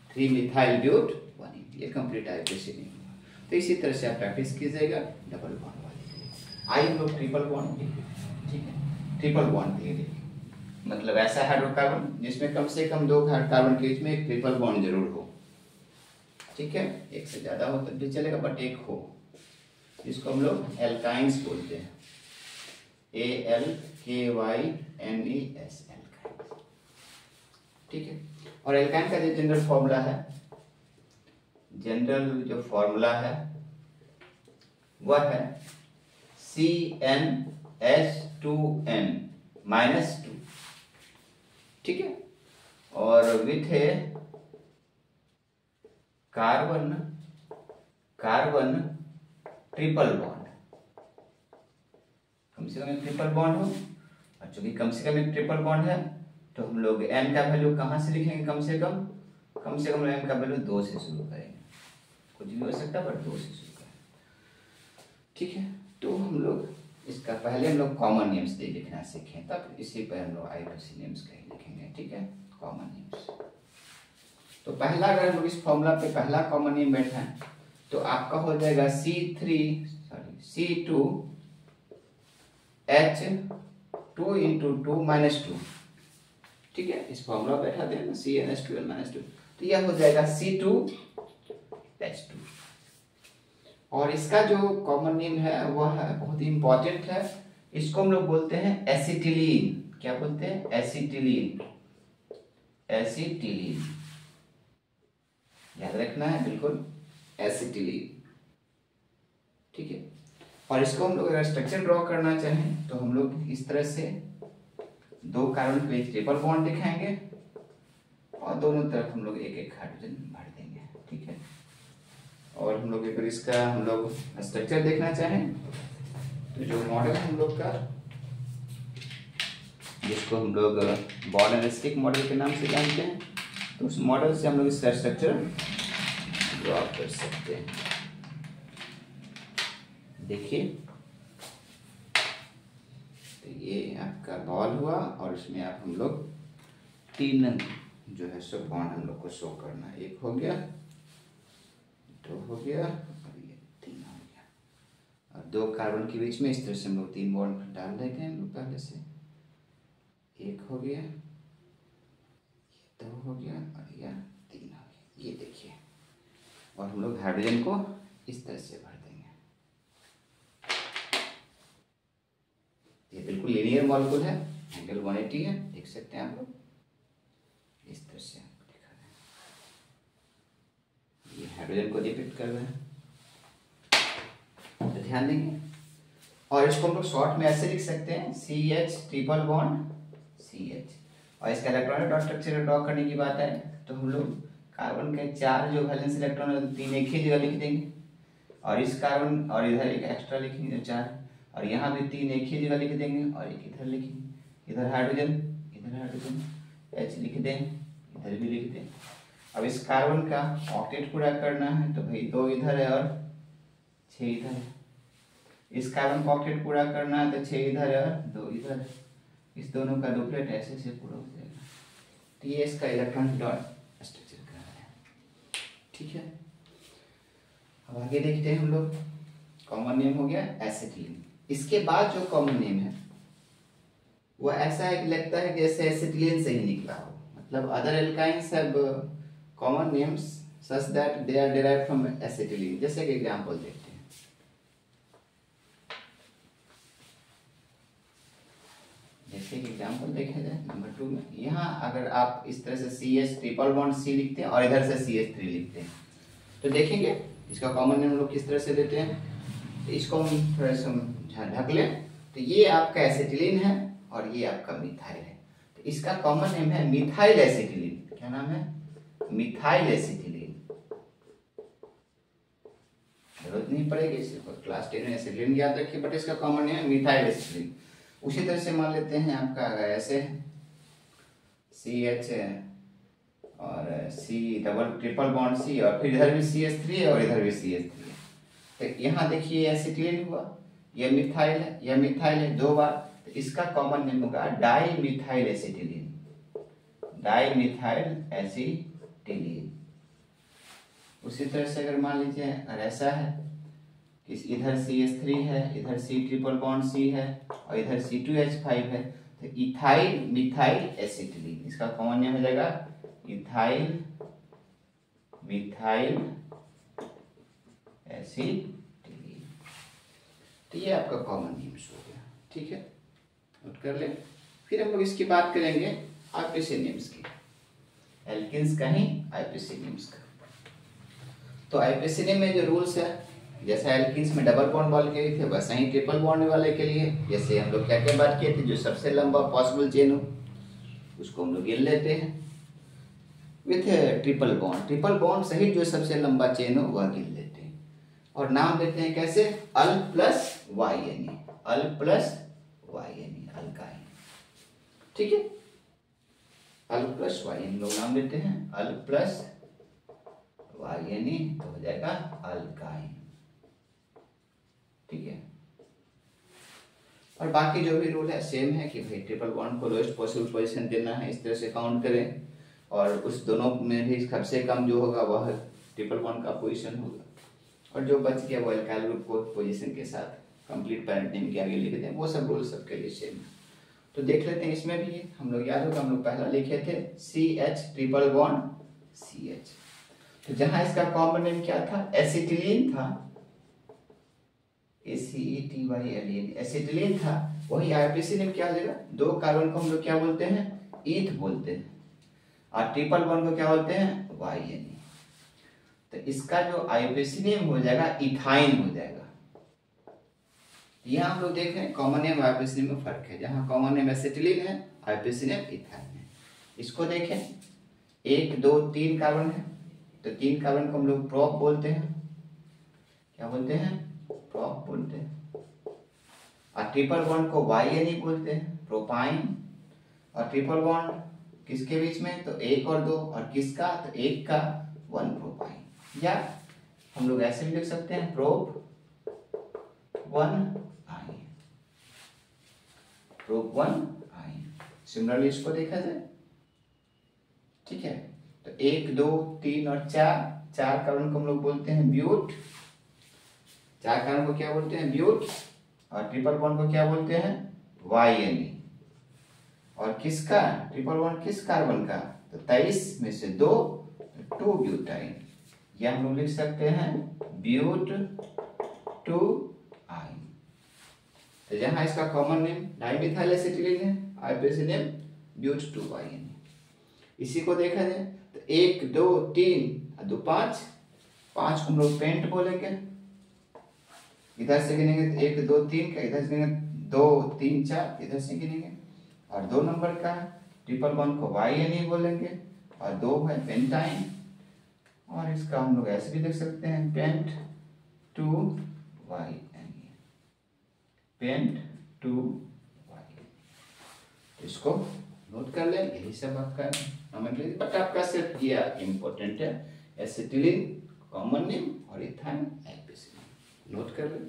3 मिथाइल ब्यूट 1, ये कंप्लीट आईपीसी नहीं हुआ। तो इसी तरह से आप प्रैक्टिस कीजिएगा डबल बॉन्ड वाले। आइए हम लोग ट्रिपल बॉन्ड लिखें, ठीक है। ट्रिपल बॉन्ड लिखें मतलब ऐसा हाइड्रोकार्बन जिसमें कम से कम 2 कार्बन के बीच में एक ट्रिपल बॉन्ड जरूर हो, ठीक है। एक से ज्यादा हो तब भी चलेगा, बट एक हो, जिसको हम लोग एल्काइंस बोलते हैं। ALKYNES एल्काइंस, ठीक है। और एल्काइन का जो जनरल फॉर्मूला है, जनरल जो फॉर्मूला है वह है CnH2n-2, ठीक है। और विथ है कार्बन ट्रिपल बॉन्ड, कम से कम एक ट्रिपल बॉन्ड हो। और चूंकि कम से कम एक ट्रिपल बॉन्ड है तो हम लोग n का वैल्यू कहाँ से लिखेंगे? कम से कम n का वैल्यू 2 से शुरू करेंगे, कुछ भी हो सकता है, बट 2 से शुरू करेंगे, ठीक है। तो हम लोग इसका पहले हम लोग कॉमन नेम्स दे लिखना सीखें, तब इसी पर हम लोग आईपीसी नेम्स का ही लिखेंगे, ठीक है। कॉमन नेम्स, तो पहला अगर हम लोग इस फॉर्मूला पे पहला कॉमन नेम बैठा है तो आपका हो जाएगा C2H2 × 2 - 2, ठीक है। इस फॉर्मूला बैठा देना CnH2n-2, तो यह हो जाएगा C2H2। और इसका जो कॉमन नेम है वह है बहुत ही इंपॉर्टेंट है, इसको हम लोग बोलते हैं एसिटिलीन। क्या बोलते हैं? एसिटिलीन, याद रखना है बिल्कुल, एसिटिलीन, ठीक है। और इसको हम लोग अगर स्ट्रक्चर ड्रॉ करना चाहें तो हम लोग इस तरह से 2 कार्बन पे ट्रिपल बॉन्ड दिखाएंगे और दोनों तरफ हम लोग एक एक हाइड्रोजन भर देंगे, ठीक है। और हम लोग अगर इसका हम लोग स्ट्रक्चर देखना चाहें तो जो मॉडल है हम लोग का, जिसको हम लोग बॉल एंड स्टिक मॉडल के नाम से जानते हैं, तो उस मॉडल से हम लोग इसका स्ट्रक्चर ड्रॉ कर सकते हैं। देखिए, तो ये आपका बॉल हुआ और इसमें आप हम लोग 3 जो है सो बॉन्ड हम लोग को शो करना है। 1 हो गया, 2 हो गया और ये 3 हो गया। और 2 कार्बन के बीच में इस तरह से हम लोग 3 बॉन्ड डाल देते हैं हम लोग पहले से। 1 हो गया, 2 हो गया और यह 3 हो गया। ये देखिए, और हम लोग हाइड्रोजन को इस तरह से भर देंगे। ये बिल्कुल लीनियर मॉलिक्यूल है, एंगल 180 है, देख सकते हैं आप लोग। इस तरह से आपको दिखा रहे हैं, ये हाइड्रोजन को डिपिक्ट कर रहे हैं, तो ध्यान देंगे। और इसको हम लोग शॉर्ट में ऐसे लिख सकते हैं, CH ट्रिपल बॉन्ड CH। और इसका इलेक्ट्रॉनिक स्ट्रक्चर ड्रॉ करने की बात है तो हम लोग कार्बन के 4 जो वैलेंस इलेक्ट्रॉन है 3 एक ही जगह लिख देंगे, और इस कार्बन और इधर एक एक्स्ट्रा लिखेंगे 4, और यहाँ भी 3 एक ही जगह लिख देंगे और एक इधर लिखेंगे। इधर हाइड्रोजन, इधर हाइड्रोजन, H लिख दें, इधर भी लिख दें। अब इस कार्बन का ऑक्टेट पूरा करना है तो भाई 2 इधर है और 6 इधर है। इस कार्बन का ऑक्टेट पूरा करना है तो 6 इधर है और 2 इधर है। इस दोनों का डुप्लेट ऐसे से पूरा हो जाएगा। तो ये इसका इलेक्ट्रॉनिक डॉट स्ट्रक्चर का है, ठीक है। अब आगे देखते हैं हम लोग। कॉमन नेम हो गया एसिटिलीन। इसके बाद जो कॉमन नेम है वो ऐसा है कि लगता है जैसे एसिटिलीन से ही निकला हो, मतलब other alkynes have common names such that they are derived from acetylene. जैसे कि एग्जांपल देखते हैं, जैसे कि एग्जांपल देखा जाए नंबर 2 में, यहाँ अगर आप इस तरह से CH ट्रिपल बॉन्ड C लिखते हैं और इधर से CH3 लिखते हैं तो देखेंगे इसका कॉमन नेम हम लोग किस तरह से देते हैं। तो इसको हम थोड़ा सा ढक लें तो ये आपका एसिटिलीन है और ये आपका मिथाइल है। तो इसका कॉमन नेम है मिथाइल एसिटिलीन। क्या नाम है? Methyl acetylene. जरूरत नहीं पड़ेगी, सिर्फ क्लास 10 में एसिटिलीन याद रखिए, बट इसका कॉमन नेम है मिथाइल एसिटिलीन। उसी तरह से मान लेते हैं आपका अगर ऐसे CH और C double triple bond C और फिर इधर भी CH3 है और इधर भी CH3 है, तो यहाँ देखिए एसिटिलीन हुआ, यह मिथाइल है, यह मिथाइल है 2 बार, तो इसका कॉमन नेम होगा di methyl acetylene. Di methyl acetylene. उसी तरह से अगर मान लीजिए अगर ऐसा है कि इधर CH3 है, इधर C ट्रिपल बॉन्ड C है और इधर C2H5 है, तो इथाइल मिथाइल एसिटिलीन। इसका कॉमन नेम हो जाएगा इथाइल मिथाइल एसिटिलीन। तो ये आपका कॉमन नेम्स हो गया, ठीक है, नोट कर लें। फिर हम लोग इसकी बात करेंगे आईपीसी नेम्स की, एल्किन्स का ही आईपीसी नेम्स का। तो आईपीसी नेम में जो रूल्स है, जैसे एल्किन्स में डबल बॉन्ड वाले के लिए थे वैसा ही ट्रिपल बॉन्ड वाले के लिए, जैसे हम लोग क्या क्या बात किए थे, जो सबसे लंबा पॉसिबल चेन हो उसको हम लोग गिन लेते हैं with triple bond. Triple bond सहित जो सबसे लंबा चेन हो वह गिन लेते हैं और नाम देते हैं कैसे, al plus Y N E, al plus Y N E, alkyne, ठीक है। अल प्लस वाई एन लोग नाम देते हैं, अल प्लस वाई एन ई तो हो जाएगा अल्काइन, ठीक है। और बाकी जो भी रूल है सेम है कि भाई ट्रिपल बॉन्ड को लोएस्ट पॉसिबल पोजीशन देना है, इस तरह से काउंट करें, और उस दोनों में भी सबसे कम जो होगा वह ट्रिपल बॉन्ड का पोजीशन होगा, और जो बच गया वो अल्काइल ग्रुप को पोजीशन के साथ कंप्लीट पैरेंट नेम के आगे लिख दें। वो सब रूल सबके लिए सेम है। तो देख लेते हैं इसमें भी हम लोग, याद होगा हम लोग पहला लिखे थे CH ट्रिपल बॉन्ड CH, तो जहां इसका कॉमन नेम क्या था, एसिटिलीन था, ACETYLEN एसिटिलीन था, वही आईपीसी नेम क्या हो जाएगा, 2 कार्बन को हम लोग क्या बोलते हैं, ईथ बोलते हैं, और ट्रिपल बॉन्ड को क्या बोलते हैं, YNE। तो इसका जो आईपीसी नेम हो जाएगा इथाइन हो जाएगा। यहाँ हम लोग देख रहे हैं कॉमन नेम आईपीसी नेम में फर्क है, जहाँ कॉमन नेम एसिटिलीन है, आईपीसी नेम इथाइन है। इसको देखें 1 2 3 कार्बन है, तो 3 कार्बन को हम लोग प्रोप बोलते हैं, क्या बोलते हैं? प्रोप बोलते हैं। और ट्रिपल बॉन्ड को YNE बोलते हैं, प्रोपाइन। और ट्रिपल बॉन्ड किसके बीच में? तो एक और दो, और किसका? तो एक का 1 प्रोपाइन। या हम लोग ऐसे भी लिख सकते हैं प्रोप 1 आइन, प्रोप 1 आइन। सिमिलरली इसको देखा जाए, ठीक है। तो 1 2 3 और 4 कार्बन को हम लोग बोलते हैं ब्यूट। 4 कार्बन को क्या बोलते हैं? ब्यूट। और ट्रिपल बॉन्ड को क्या बोलते हैं? YNE। और किसका ट्रिपल बॉन्ड? किस कार्बन का? तो 23 में से 2, 2 ब्यूटाइन। या हम लोग लिख सकते हैं ब्यूट 2 आइन। तो जहां इसका कॉमन नेम डाइमिथाइल एसिटिलीन है, आईपीएसी नेम ब्यूट 2 आइन। इसी को देखा जाए तो 1 2 3 2 5, 5 हम लोग पेंट बोलेंगे। इधर से गिनेंगे तो 1 2 3 का, इधर से गिनेंगे 2 3 4, इधर से गिनेंगे। और 2 नंबर का ट्रिपल बॉन्ड को YNE बोलेंगे, और 2 है पेंटाइन। और इसका हम लोग ऐसे भी देख सकते हैं पेंट 2 YNE, पेंट 2 YNE। इसको नोट कर लें, यही सब आपका नोमेनक्लेचर। बट आपका सिर्फ ये इंपॉर्टेंट है, एसिटिलीन कॉमन नेम और इथाइन आईपीएसी नेम, नोट कर लें।